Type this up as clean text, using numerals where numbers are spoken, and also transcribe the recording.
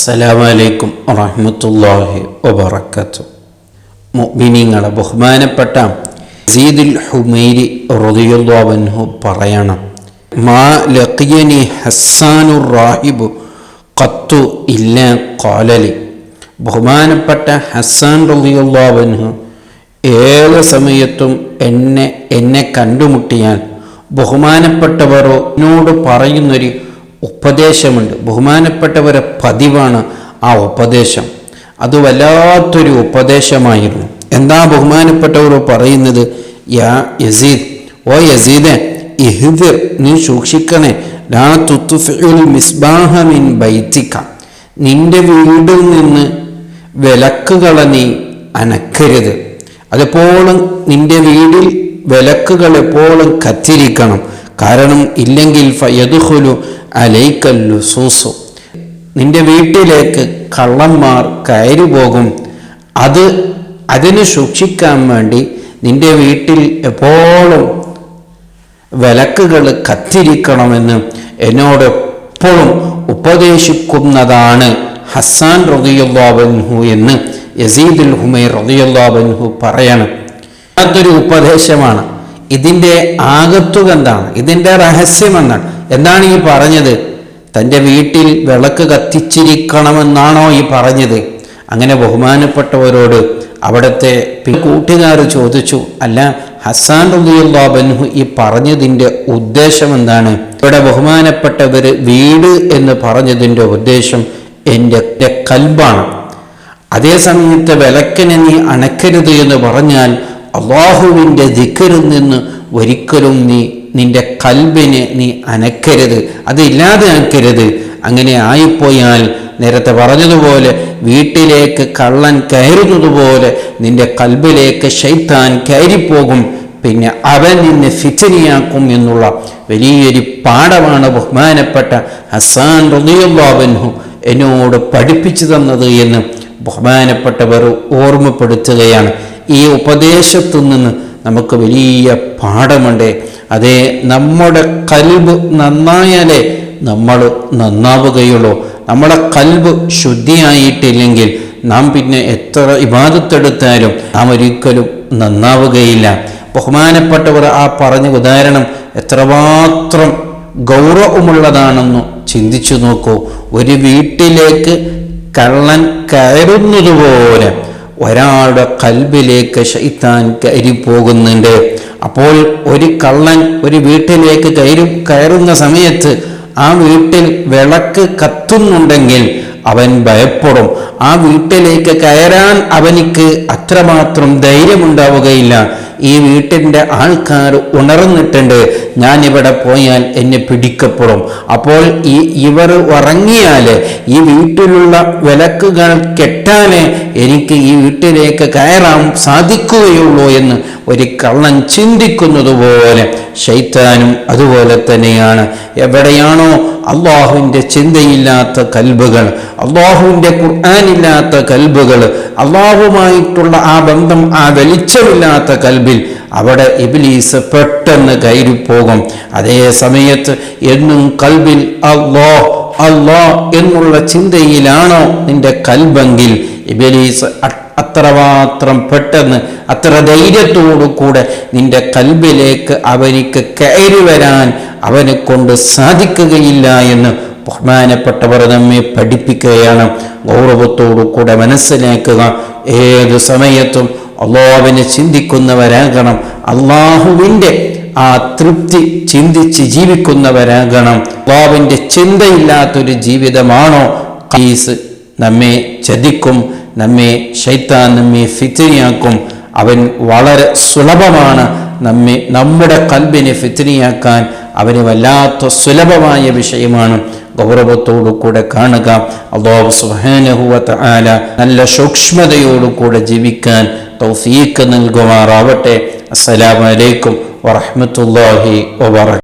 അസ്സലാമു അലൈക്കും വറഹ്മത്തുള്ളാഹി വബറകാതുഹു. മുഅ്മിനീങ്ങളെ ബഹുമാനപ്പെട്ട യസീദുൽ ഹുമൈരി റളിയല്ലാഹു അൻഹു പറയണം, മാ ലഖിയനി ഹസ്സാനുർ റാഹിബു ഖത്തു ഇല്ലാ ഖാലലി. ബഹുമാനപ്പെട്ട ഹസ്സാൻ റളിയല്ലാഹു അൻഹു ഏത് സമയത്തും എന്നെ കണ്ടുമുട്ടിയാൽ ബഹുമാനപ്പെട്ടവരോ എന്നോട് പറയുന്നൊരു ഉപദേശമുണ്ട്. ബഹുമാനപ്പെട്ടവരെ പതിവാണ് ആ ഉപദേശം. അത് വല്ലാത്തൊരു ഉപദേശമായിരുന്നു. എന്താ ബഹുമാനപ്പെട്ടവർ പറയുന്നത്? യാ യസീദ്, ഓ യസീദെ, ഇഹ്ദിർ, നീ സൂക്ഷിക്കണേ, ലാ തുത്ഫിഉൽ മിസ്ബാഹ മിൻ ബൈതിക, നിന്റെ വീടിൽ നിന്ന് വിളക്കുകളെ നീ അനക്കരുത്. അതെപ്പോഴും നിന്റെ വീടിൽ വിളക്കുകൾ എപ്പോഴും കത്തിരിക്കണം. കാരണം ഇല്ലെങ്കിൽ ഫയദ്ഖുലു അലൈക്കൽ ലുസൂസു, നിന്റെ വീട്ടിലേക്ക് കള്ളന്മാർ കയറി പോകും. അതിന് സൂക്ഷിക്കാൻ വേണ്ടി നിന്റെ വീട്ടിൽ എപ്പോഴും വിളക്കുകൾ കത്തിരിക്കണമെന്ന് എന്നോട് എപ്പോഴും ഉപദേശിക്കുന്നതാണ് ഹസ്സാൻ റളിയല്ലാഹു അൻഹു എന്ന് യസീദുൽ ഹുമൈർ റളിയല്ലാഹു അൻഹു പറയണം. അതൊരു ഉപദേശമാണ്. ഇതിൻ്റെ ആകത്തുക എന്താണ്? ഇതിൻ്റെ രഹസ്യം എന്താണ്? എന്താണ് ഈ പറഞ്ഞത്? തൻ്റെ വീട്ടിൽ വിളക്ക് കത്തിച്ചിരിക്കണമെന്നാണോ ഈ പറഞ്ഞത്? അങ്ങനെ ബഹുമാനപ്പെട്ടവരോട് അവിടുത്തെ കൂട്ടുകാർ ചോദിച്ചു, അല്ല ഹസ്സാൻ റളിയല്ലാഹു അൻഹു ഈ പറഞ്ഞതിൻ്റെ ഉദ്ദേശം എന്താണ്? ഇവിടെ ബഹുമാനപ്പെട്ടവർ വീട് എന്ന് പറഞ്ഞതിൻ്റെ ഉദ്ദേശം എൻ്റെ കൽബാണ്. അതേ സമയത്ത് വിളക്കിനെ നീ അണക്കരുത് എന്ന് പറഞ്ഞാൽ അല്ലാഹുവിൻ്റെ ദിക്റിൽ നിന്ന് ഒരിക്കലും നിന്റെ കൽബിനെ നീ അനക്കരുത്, അതില്ലാതെ ആക്കരുത്. അങ്ങനെ ആയിപ്പോയാൽ നേരത്തെ പറഞ്ഞതുപോലെ വീട്ടിലേക്ക് കള്ളൻ കയറുന്നതുപോലെ നിന്റെ കൽബിലേക്ക് ശൈത്താൻ കയറിപ്പോകും. പിന്നെ അവൻ നിന്നെ ഫിത്നയാക്കും എന്നുള്ള വലിയൊരു പാഠമാണ് ബഹുമാനപ്പെട്ട ഹസ്സാൻ റളിയല്ലാഹു അൻഹു എന്നോട് പഠിപ്പിച്ചു തന്നത് എന്ന് ബഹുമാനപ്പെട്ടവർ ഓർമ്മപ്പെടുത്തുകയാണ്. ഈ ഉപദേശത്തിൽ നിന്ന് നമുക്ക് വലിയ പാഠമുണ്ട്. അതേ, നമ്മുടെ കൽബ് നന്നായാലേ നമ്മൾ നന്നാവുകയുള്ളൂ. നമ്മുടെ കൽബ് ശുദ്ധിയായിട്ടില്ലെങ്കിൽ നാം പിന്നെ എത്ര ഇബാദത്തെടുത്താലും നാം ഒരിക്കലും നന്നാവുകയില്ല. ബഹുമാനപ്പെട്ടവർ ആ പറഞ്ഞ ഉദാഹരണം എത്രമാത്രം ഗൗരവമുള്ളതാണെന്ന് ചിന്തിച്ചു നോക്കൂ. ഒരു വീട്ടിലേക്ക് കള്ളൻ കയറുന്നതുപോലെ ഒരാളുടെ കൽബിലേക്ക് ശൈത്താൻ കയറിപ്പോകുന്നുണ്ട്. അപ്പോൾ ഒരു കള്ളൻ ഒരു വീട്ടിലേക്ക് കയറുന്ന സമയത്ത് ആ വീട്ടിൽ വിളക്ക് കത്തുന്നുണ്ടെങ്കിൽ അവൻ ഭയപ്പെടും. ആ വീട്ടിലേക്ക് കയറാൻ അവനിക്ക് അത്രമാത്രം ധൈര്യമുണ്ടാവുകയില്ല. ഈ വീട്ടിൻ്റെ ആൾക്കാർ ഉണർന്നിട്ടുണ്ട്, ഞാനിവിടെ പോയാൽ എന്നെ പിടിക്കപ്പെടും. അപ്പോൾ ഇവർ ഉറങ്ങിയാൽ ഈ വീട്ടിലുള്ള വിളക്കുകൾ കെട്ടാനേ എനിക്ക് ഈ വീട്ടിലേക്ക് കയറാൻ സാധിക്കുകയുള്ളൂ എന്ന് ഒരു കള്ളൻ ചിന്തിക്കുന്നത് പോലെ ശൈത്താനും അതുപോലെ തന്നെയാണ്. എവിടെയാണോ അള്ളാഹുവിൻ്റെ ചിന്തയില്ലാത്ത കൽബുകൾ, അള്ളാഹുവിൻ്റെ ഖുർആനില്ലാത്ത കൽബുകൾ, അള്ളാഹുമായിട്ടുള്ള ആ ബന്ധം, ആ വെളിച്ചമില്ലാത്ത കൽബിൽ, അവിടെ ഇബ്ലീസ് പെട്ടെന്ന് കയറിപ്പോകും. അതേ സമയത്ത് എന്നും കൽബിൽ അല്ലാഹ് എന്നുള്ള ചിന്തയിലാണോ നിന്റെ കൽബെങ്കിൽ ഇബ്ലീസ് അത്രമാത്രം പെട്ടെന്ന് അത്ര ധൈര്യത്തോടു കൂടെ നിന്റെ കൽബിലേക്ക് അവനിക്ക് കയറി വരാൻ അവനെ കൊണ്ട് സാധിക്കുകയില്ല എന്ന് ബഹുമാനപ്പെട്ടവർ നമ്മെ പഠിപ്പിക്കുകയാണ്. ഗൗരവത്തോടു കൂടെ മനസ്സിലാക്കുക. ഏതു സമയത്തും അല്ലാഹുവിനെ ചിന്തിക്കുന്നവരാകണം. അള്ളാഹുവിൻ്റെ ആ തൃപ്തി ചിന്തിച്ച് ജീവിക്കുന്നവരാകണം. അല്ലാഹുവിൻ്റെ ചിന്തയില്ലാത്തൊരു ജീവിതമാണോ നമ്മെ ചതിക്കും, ശൈത്താൻ നമ്മെ ഫിത്നയാക്കും. അവൻ വളരെ സുലഭമാണ്. നമ്മുടെ കൽബിനെ ഫിത്നയാക്കാൻ അവന് വല്ലാത്ത സുലഭമായ വിഷയമാണ്. ഗൗരവത്തോടു കൂടെ കാണുക. അല്ലാഹു സുബ്ഹാനഹു വ തആല നല്ല സൂക്ഷ്മതയോടു കൂടെ ജീവിക്കാൻ തൗഫീഖ് നൽകുമാറാവട്ടെ. അസ്സലാമു അലൈക്കും വറഹ്മത്തുള്ളാഹി വബറകാതുഹു.